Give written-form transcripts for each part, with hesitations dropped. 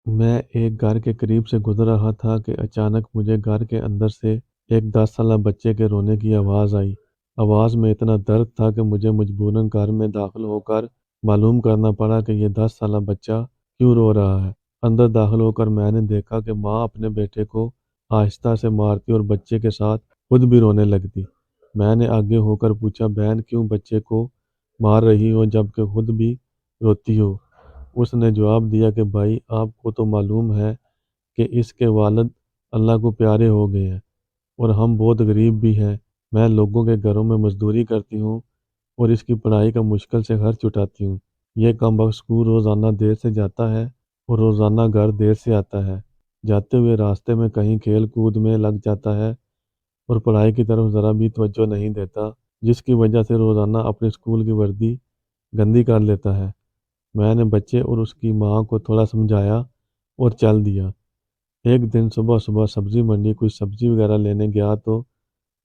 میں ایک گھر کے قریب سے گزر رہا تھا کہ اچانک مجھے گھر کے اندر سے ایک 10 سالہ بچے کے رونے کی آواز آئی۔ آواز میں اتنا درد تھا کہ مجھے مجبوراً گھر میں داخل ہو کر معلوم کرنا پڑا کہ یہ 10 سالہ بچہ کیوں رو رہا ہے۔ اندر داخل ہو کر میں نے دیکھا کہ ماں اپنے بیٹے کو آہستہ سے مارتی اور بچے کے ساتھ خود بھی رونے لگتی۔ میں نے آگے ہو کر پوچھا، بہن کیوں بچے کو مار رہی ہو جب کہ خود بھی روتی ہو؟ اس نے جواب دیا کہ بھائی، آپ کو تو معلوم ہے کہ اس کے والد اللہ کو پیارے ہو گئے ہیں اور ہم بہت غریب بھی ہیں۔ میں لوگوں کے گھروں میں مزدوری کرتی ہوں اور اس کی پڑھائی کا مشکل سے خرچ اٹھاتی ہوں۔ یہ کم وقت اسکول روزانہ دیر سے جاتا ہے اور روزانہ گھر دیر سے آتا ہے۔ جاتے ہوئے راستے میں کہیں کھیل کود میں لگ جاتا ہے اور پڑھائی کی طرف ذرا بھی توجہ نہیں دیتا، جس کی وجہ سے روزانہ اپنے اسکول کی وردی گندی کر لیتا ہے۔ میں نے بچے اور اس کی ماں کو تھوڑا سمجھایا اور چل دیا۔ ایک دن صبح صبح سبزی منڈی کچھ سبزی وغیرہ لینے گیا تو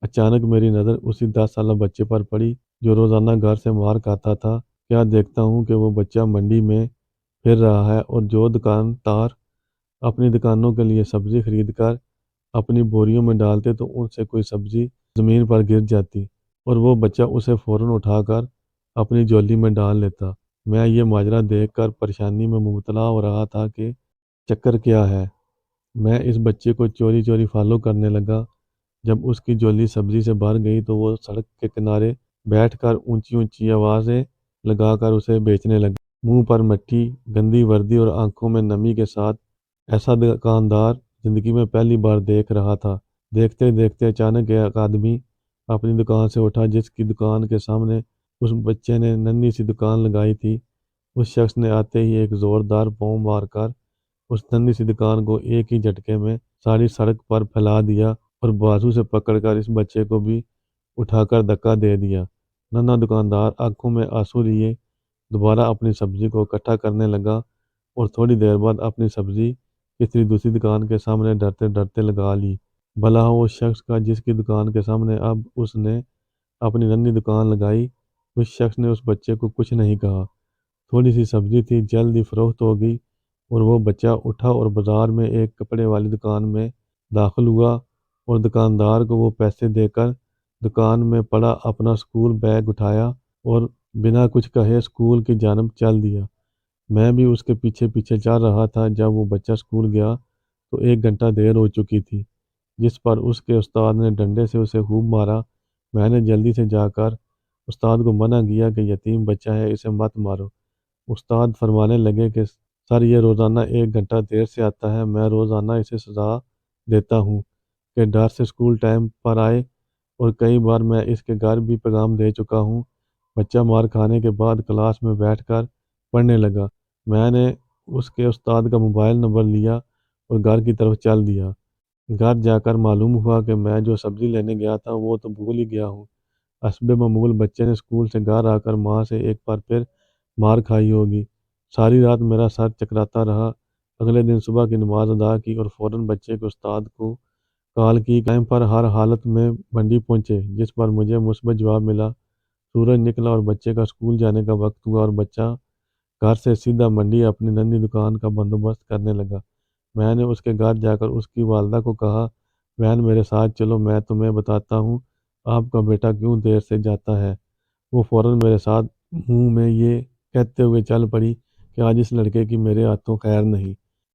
اچانک میری نظر اسی 10 سالہ بچے پر پڑی جو روزانہ گھر سے مار کھاتا تھا۔ کیا دیکھتا ہوں کہ وہ بچہ منڈی میں پھر رہا ہے اور جو دکاندار اپنی دکانوں کے لیے سبزی خرید کر اپنی بوریوں میں ڈالتے تو ان سے کوئی سبزی زمین پر گر جاتی اور وہ بچہ اسے فوراً اٹھا کر اپنی جولی میں ڈال لیتا۔ میں یہ ماجرا دیکھ کر پریشانی میں مبتلا ہو رہا تھا کہ چکر کیا ہے۔ میں اس بچے کو چوری چوری فالو کرنے لگا۔ جب اس کی جولی سبزی سے بھر گئی تو وہ سڑک کے کنارے بیٹھ کر اونچی اونچی آوازیں لگا کر اسے بیچنے لگا۔ منہ پر مٹی، گندی وردی اور آنکھوں میں نمی کے ساتھ ایسا دکاندار زندگی میں پہلی بار دیکھ رہا تھا۔ دیکھتے دیکھتے اچانک ایک آدمی اپنی دکان سے اٹھا جس کی دکان کے سامنے اس بچے نے ننھی سی دکان لگائی تھی۔ اس شخص نے آتے ہی ایک زوردار پاؤں مار کر اس ننھی سی دکان کو ایک ہی جھٹکے میں ساری سڑک پر پھیلا دیا اور بازو سے پکڑ کر اس بچے کو بھی اٹھا کر دھکا دے دیا۔ ننھا دکاندار آنکھوں میں آنسو لیے دوبارہ اپنی سبزی کو اکٹھا کرنے لگا اور تھوڑی دیر بعد اپنی سبزی کسی دوسری دکان کے سامنے ڈرتے ڈرتے لگا لی۔ بھلا ہو اس شخص کا جس کی دکان کے سامنے اب اس نے اپنی ننھی دکان لگائی۔ اس شخص نے اس بچے کو کچھ نہیں کہا۔ تھوڑی سی سبزی تھی، جلد ہی فروخت ہو گئی اور وہ بچہ اٹھا اور بازار میں ایک کپڑے والی دکان میں داخل ہوا اور دکاندار کو وہ پیسے دے کر دکان میں پڑا اپنا اسکول بیگ اٹھایا اور بنا کچھ کہے اسکول کی جانب چل دیا۔ میں بھی اس کے پیچھے پیچھے چل رہا تھا۔ جب وہ بچہ اسکول گیا تو 1 گھنٹہ دیر ہو چکی تھی، جس پر اس کے استاد نے ڈنڈے سے اسے خوب مارا۔ میں نے جلدی سے جا کر استاد کو منع کیا کہ یتیم بچہ ہے، اسے مت مارو۔ استاد فرمانے لگے کہ سر، یہ روزانہ 1 گھنٹہ دیر سے آتا ہے، میں روزانہ اسے سزا دیتا ہوں کہ ڈر سے اسکول ٹائم پر آئے اور کئی بار میں اس کے گھر بھی پیغام دے چکا ہوں۔ بچہ مار کھانے کے بعد کلاس میں بیٹھ کر پڑھنے لگا۔ میں نے اس کے استاد کا موبائل نمبر لیا اور گھر کی طرف چل دیا۔ گھر جا کر معلوم ہوا کہ میں جو سبزی لینے گیا تھا وہ تو بھول ہی گیا ہوں۔ حسب معمول بچے نے اسکول سے گھر آ کر ماں سے ایک بار پھر مار کھائی ہوگی۔ ساری رات میرا سر چکراتا رہا۔ اگلے دن صبح کی نماز ادا کی اور فوراً بچے کے استاد کو کال کی ٹائم پر ہر حالت میں منڈی پہنچے، جس پر مجھے مثبت جواب ملا۔ سورج نکلا اور بچے کا اسکول جانے کا وقت ہوا اور بچہ گھر سے سیدھا منڈی اپنی ننھی دکان کا بندوبست کرنے لگا۔ میں نے اس کے گھر جا کر اس کی والدہ کو کہا، بہن میرے ساتھ چلو، میں تمہیں بتاتا ہوں آپ کا بیٹا کیوں دیر سے جاتا ہے۔ وہ فوراً میرے ساتھ منہ میں یہ کہتے ہوئے چل پڑی کہ آج اس لڑکے کی میرے ہاتھوں خیر نہیں،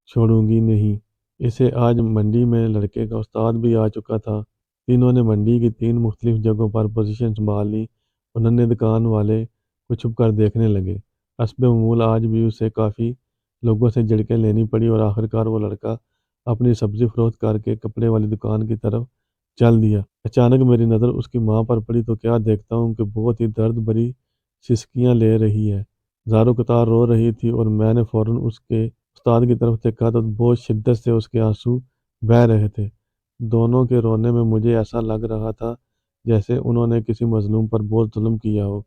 چھوڑوں گی نہیں اسے۔ آج منڈی میں لڑکے کا استاد بھی آ چکا تھا۔ تینوں نے منڈی کی 3 مختلف جگہوں پر پوزیشن سنبھال لی اور ننھے دکان والے کو چھپ کر دیکھنے لگے۔ حسب معمول آج بھی اسے کافی لوگوں سے جھڑکیں لینی پڑی اور آخرکار وہ لڑکا اپنی سبزی فروخت کر کے کپڑے والی دکان کی طرف چل دیا۔ اچانک میری نظر اس کی ماں پر پڑی تو کیا دیکھتا ہوں کہ بہت ہی درد بھری سسکیاں لے رہی ہے، زاروں قطار رو رہی تھی اور میں نے فوراً اس کے استاد کی طرف دیکھا تو بہت شدت سے اس کے آنسو بہہ رہے تھے۔ دونوں کے رونے میں مجھے ایسا لگ رہا تھا جیسے انہوں نے کسی مظلوم پر بہت ظلم کیا ہو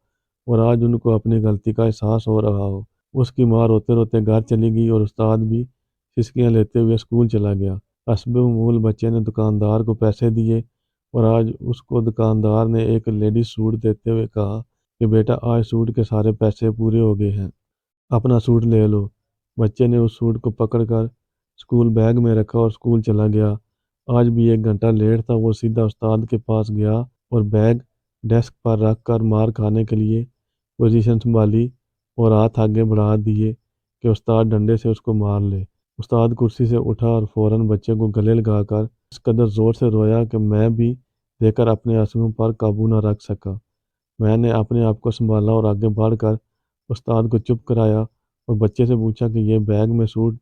اور آج ان کو اپنی غلطی کا احساس ہو رہا ہو۔ اس کی ماں روتے روتے گھر چلی گئی اور استاد بھی سسکیاں لیتے ہوئے اسکول چلا گیا۔ حسب معمول بچے نے دکاندار کو پیسے دیے اور آج اس کو دکاندار نے ایک لیڈیز سوٹ دیتے ہوئے کہا کہ بیٹا آج سوٹ کے سارے پیسے پورے ہو گئے ہیں، اپنا سوٹ لے لو۔ بچے نے اس سوٹ کو پکڑ کر اسکول بیگ میں رکھا اور اسکول چلا گیا۔ آج بھی 1 گھنٹہ لیٹ تھا، وہ سیدھا استاد کے پاس گیا اور بیگ ڈیسک پر رکھ کر مار کھانے کے لیے پوزیشن سنبھالی اور ہاتھ آگے بڑھا دیے کہ استاد ڈنڈے سے اس کو مار لے۔ استاد کرسی سے اٹھا اور فوراً بچے کو گلے لگا کر اس قدر زور سے رویا کہ میں بھی دیکھ کر اپنے آنسوؤں پر قابو نہ رکھ سکا۔ میں نے اپنے آپ کو سنبھالا اور آگے بڑھ کر استاد کو چپ کرایا اور بچے سے پوچھا کہ یہ بیگ میں سوٹ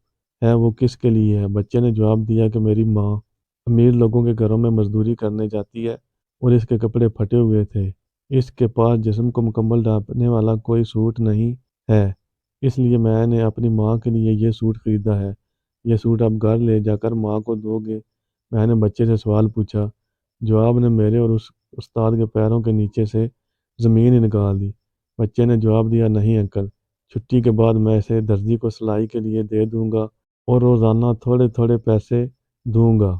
ہے وہ کس کے لیے ہے؟ بچے نے جواب دیا کہ میری ماں امیر لوگوں کے گھروں میں مزدوری کرنے جاتی ہے اور اس کے کپڑے پھٹے ہوئے تھے۔ اس کے پاس جسم کو مکمل ڈھانپنے والا کوئی سوٹ نہیں ہے، اس لیے میں نے اپنی ماں کے لیے یہ سوٹ خریدا ہے۔ یہ سوٹ آپ گھر لے جا کر ماں کو دو گے؟ میں نے بچے سے سوال پوچھا۔ جواب نے میرے اور اس استاد کے پیروں کے نیچے سے زمین ہی نکال دی۔ بچے نے جواب دیا، نہیں انکل، چھٹی کے بعد میں اسے درزی کو سلائی کے لیے دے دوں گا اور روزانہ تھوڑے تھوڑے پیسے دوں گا۔